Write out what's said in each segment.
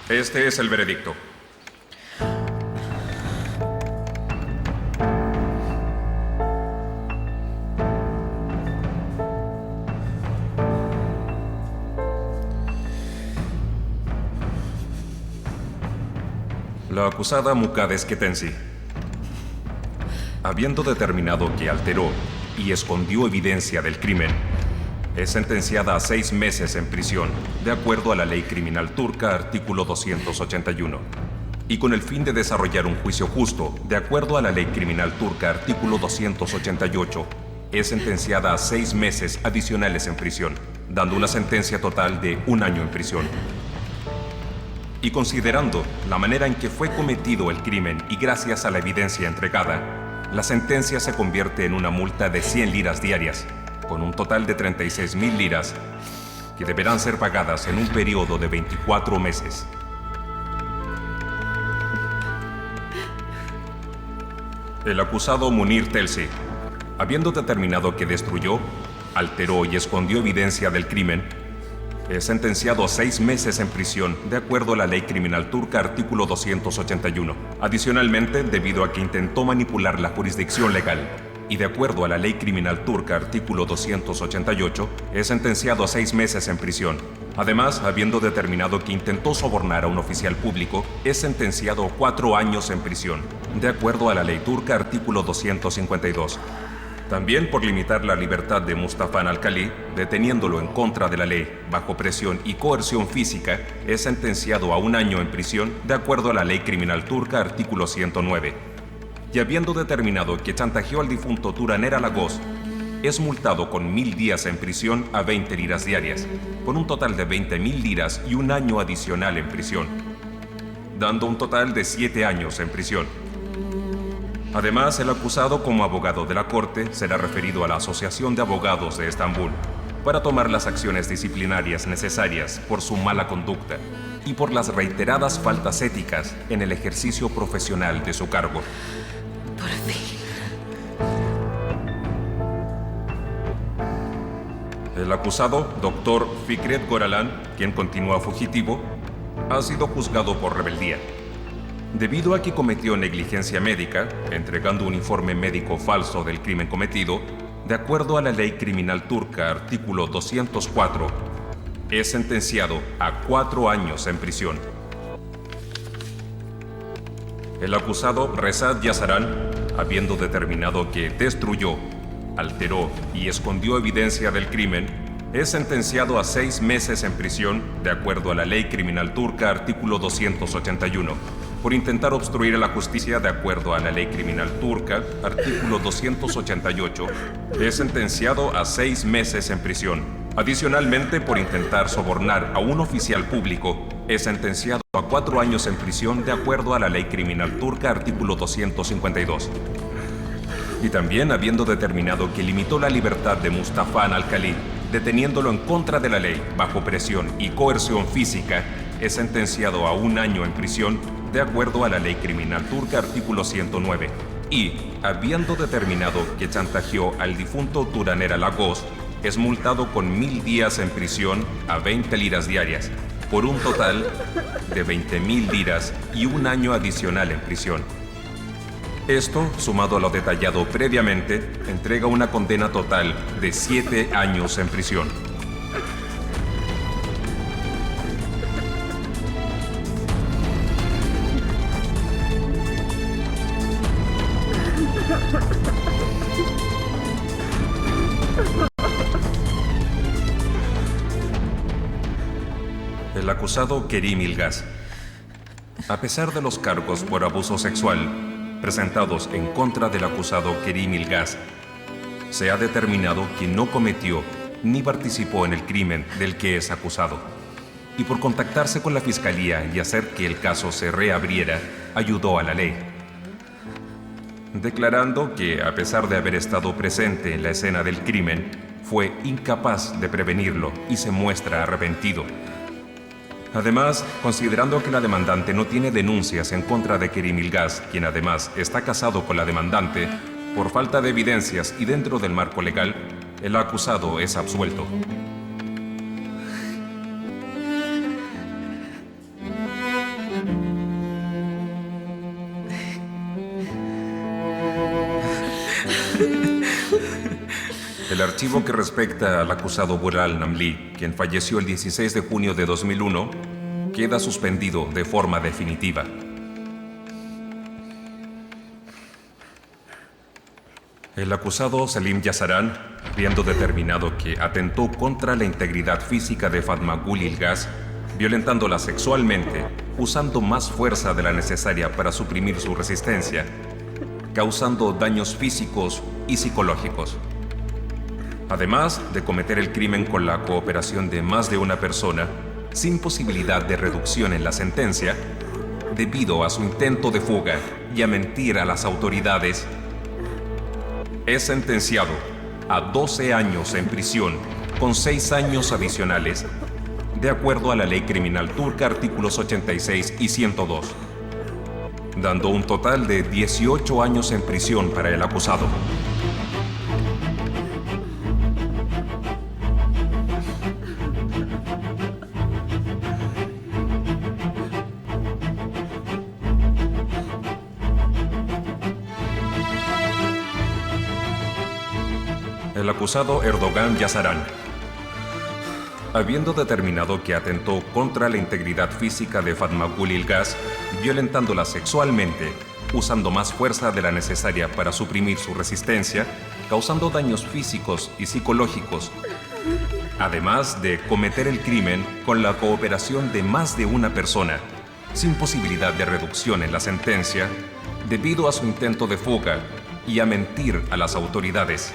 Este es el veredicto. La acusada Mukades Ketensi, habiendo determinado que alteró y escondió evidencia del crimen, es sentenciada a 6 meses en prisión, de acuerdo a la ley criminal turca, artículo 281. Y con el fin de desarrollar un juicio justo, de acuerdo a la ley criminal turca, artículo 288, es sentenciada a 6 meses adicionales en prisión, dando una sentencia total de 1 año en prisión. Y considerando la manera en que fue cometido el crimen y gracias a la evidencia entregada, la sentencia se convierte en una multa de 100 liras diarias, con un total de 36.000 liras, que deberán ser pagadas en un periodo de 24 meses. El acusado Munir Telsi, habiendo determinado que destruyó, alteró y escondió evidencia del crimen, es sentenciado a 6 meses en prisión, de acuerdo a la ley criminal turca, artículo 281. Adicionalmente, debido a que intentó manipular la jurisdicción legal, y de acuerdo a la ley criminal turca, artículo 288, es sentenciado a 6 meses en prisión. Además, habiendo determinado que intentó sobornar a un oficial público, es sentenciado a 4 años en prisión, de acuerdo a la ley turca, artículo 252. También por limitar la libertad de Mustafa Al-Khali, deteniéndolo en contra de la ley, bajo presión y coerción física, es sentenciado a 1 año en prisión, de acuerdo a la ley criminal turca, artículo 109. Y habiendo determinado que chantajeó al difunto Turaner Alagos, es multado con 1.000 días en prisión a 20 liras diarias, con un total de 20.000 liras y 1 año adicional en prisión, dando un total de 7 años en prisión. Además, el acusado como abogado de la corte será referido a la Asociación de Abogados de Estambul para tomar las acciones disciplinarias necesarias por su mala conducta y por las reiteradas faltas éticas en el ejercicio profesional de su cargo. Por fin. El acusado, Dr. Fikret Goralan, quien continúa fugitivo, ha sido juzgado por rebeldía, debido a que cometió negligencia médica, entregando un informe médico falso del crimen cometido. De acuerdo a la ley criminal turca, artículo 204, es sentenciado a 4 años en prisión. El acusado, Rezat Yasaran, habiendo determinado que destruyó, alteró y escondió evidencia del crimen, es sentenciado a 6 meses en prisión, de acuerdo a la ley criminal turca, artículo 281. Por intentar obstruir a la justicia, de acuerdo a la ley criminal turca, artículo 288, es sentenciado a 6 meses en prisión. Adicionalmente, por intentar sobornar a un oficial público, es sentenciado a 4 años en prisión, de acuerdo a la ley criminal turca, artículo 252. Y también, habiendo determinado que limitó la libertad de Mustafa Al-Khali, deteniéndolo en contra de la ley, bajo presión y coerción física, es sentenciado a 1 año en prisión, de acuerdo a la ley criminal turca, artículo 109. Y, habiendo determinado que chantajeó al difunto Turaner Alagos, es multado con 1.000 días en prisión a 20 liras diarias, por un total de 20.000 liras y 1 año adicional en prisión. Esto, sumado a lo detallado previamente, entrega una condena total de 7 años en prisión. El acusado Kerim Ilgaz, a pesar de los cargos por abuso sexual presentados en contra del acusado Kerim Ilgaz, se ha determinado que no cometió ni participó en el crimen del que es acusado, y por contactarse con la fiscalía y hacer que el caso se reabriera, ayudó a la ley, declarando que, a pesar de haber estado presente en la escena del crimen, fue incapaz de prevenirlo y se muestra arrepentido. Además, considerando que la demandante no tiene denuncias en contra de Kerim Ilgaz, quien además está casado con la demandante, por falta de evidencias y dentro del marco legal, el acusado es absuelto. El archivo que respecta al acusado Bural Namli, quien falleció el 16 de junio de 2001, queda suspendido de forma definitiva. El acusado Selim Yasaran, habiendo determinado que atentó contra la integridad física de Fatma Gul Ilgaz, violentándola sexualmente, usando más fuerza de la necesaria para suprimir su resistencia, causando daños físicos y psicológicos. Además de cometer el crimen con la cooperación de más de una persona, sin posibilidad de reducción en la sentencia, debido a su intento de fuga y a mentir a las autoridades, es sentenciado a 12 años en prisión con 6 años adicionales, de acuerdo a la ley criminal turca artículos 86 y 102, dando un total de 18 años en prisión para el acusado. El acusado Erdogan Yasaran, habiendo determinado que atentó contra la integridad física de Fatma Gul Ilgaz, violentándola sexualmente, usando más fuerza de la necesaria para suprimir su resistencia, causando daños físicos y psicológicos, además de cometer el crimen con la cooperación de más de una persona, sin posibilidad de reducción en la sentencia, debido a su intento de fuga y a mentir a las autoridades.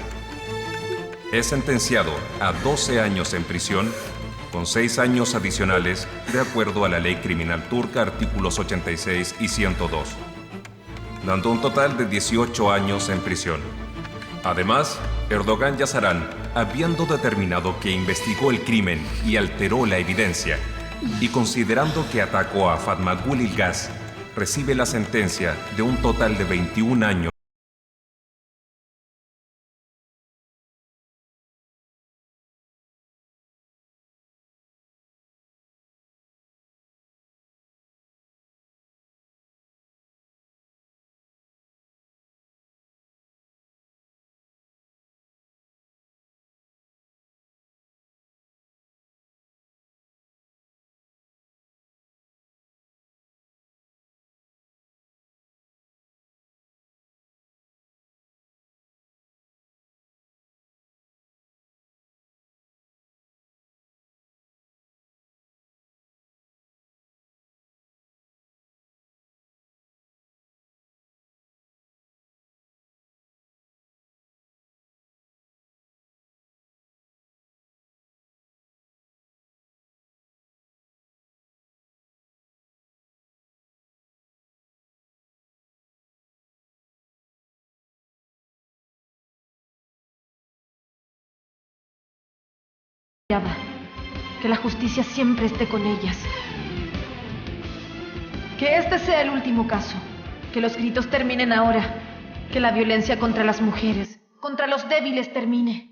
Es sentenciado a 12 años en prisión, con 6 años adicionales, de acuerdo a la ley criminal turca artículos 86 y 102, dando un total de 18 años en prisión. Además, Erdogan Yasaran, habiendo determinado que investigó el crimen y alteró la evidencia, y considerando que atacó a Fatma Gul Ilgaz, recibe la sentencia de un total de 21 años. Que la justicia siempre esté con ellas. Que este sea el último caso. Que los gritos terminen ahora. Que la violencia contra las mujeres, contra los débiles termine.